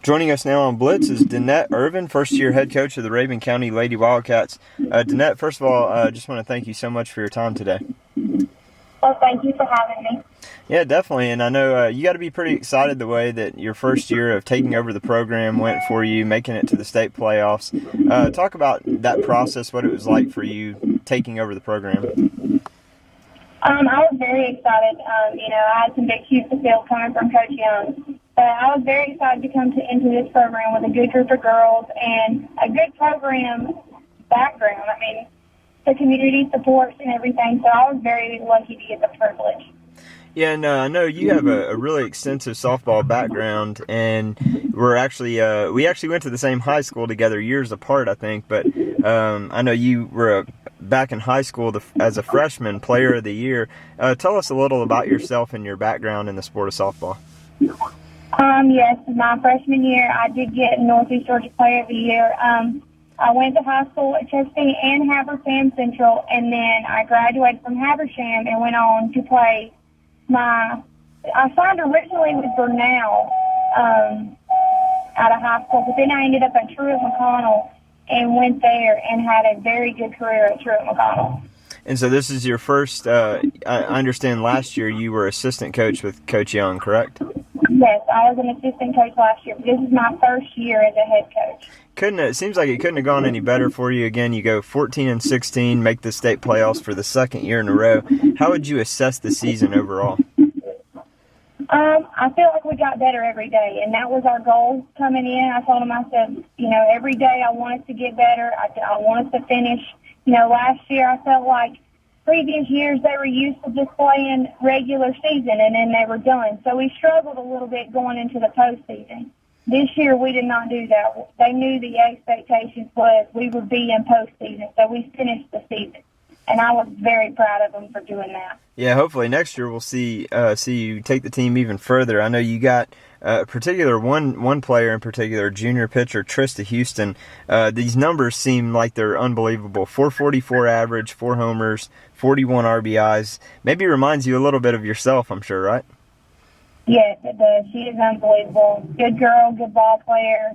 Joining us now on Blitz is Danette Irvin, first-year head coach of the Rabun Co Lady Wilcats. Danette, first of all, I just want to thank you so much for your time today. Well, thank you for having me. Yeah, definitely, and I know you got to be pretty excited the way that your first year of taking over the program went for you, making it to the state playoffs. Talk about that process, what it was like for you taking over the program. I was very excited. I had some big shoes to fill coming from Coach Young. But I was very excited to come into this program with a good group of girls and a good program background. I mean, the community supports and everything, so I was very lucky to get the privilege. Yeah, and I know you have a really extensive softball background, and we actually went to the same high school together years apart, I think. But I know you were back in high school as a freshman, player of the year. Tell us a little about yourself and your background in the sport of softball. Yes, my freshman year, I did get Northeast Georgia Player of the Year. I went to high school at Chesapeake and Habersham Central, and then I graduated from Habersham and went on to play I signed originally with Burnell out of high school, but then I ended up at Truett McConnell and went there and had a very good career at Truett McConnell. And so this is your first, I understand last year you were assistant coach with Coach Young, correct? Yes, I was an assistant coach last year, but this is my first year as a head coach. It seems like it couldn't have gone any better for you. Again, you go 14-16, make the state playoffs for the second year in a row. How would you assess the season overall? I feel like we got better every day, and that was our goal coming in. I told them, I said, every day I want us to get better. I want us to finish. Last year I felt like previous years they were used to just playing regular season, and then they were done. So we struggled a little bit going into the postseason. This year we did not do that. They knew the expectations was we would be in postseason, so we finished the season. And I was very proud of them for doing that. Yeah, hopefully next year we'll see you take the team even further. I know you got particular one player in particular, junior pitcher Trista Houston. These numbers seem like they're unbelievable. 444 average, 4 homers, 41 RBIs. Maybe reminds you a little bit of yourself, I'm sure, right? Yes, it does. She is unbelievable. Good girl, good ball player.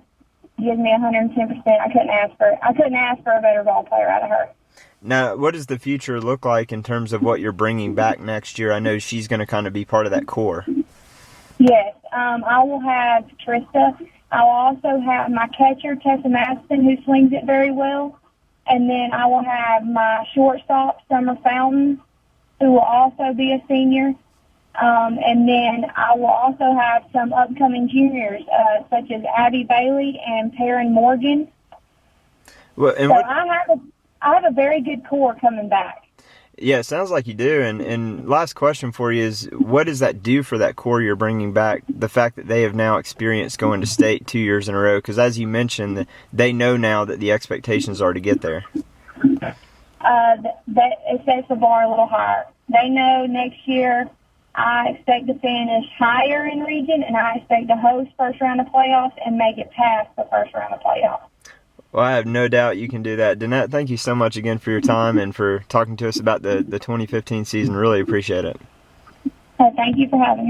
Gives me 110%. I couldn't ask for a better ball player out of her. Now, what does the future look like in terms of what you're bringing back next year? I know she's going to kind of be part of that core. Yes, I will have Trista. I will also have my catcher, Tessa Madison, who swings it very well. And then I will have my shortstop, Summer Fountain, who will also be a senior. And then I will also have some upcoming juniors, such as Abby Bailey and Perrin Morgan. Well, and I have a very good core coming back. Yeah, it sounds like you do. And last question for you is, what does that do for that core you're bringing back, the fact that they have now experienced going to state 2 years in a row? Because as you mentioned, they know now that the expectations are to get there. It sets the bar a little higher. They know next year I expect to finish higher in region, and I expect to host first round of playoffs and make it past the first round of playoffs. Well, I have no doubt you can do that. Danette, thank you so much again for your time and for talking to us about the 2015 season. Really appreciate it. Thank you for having me.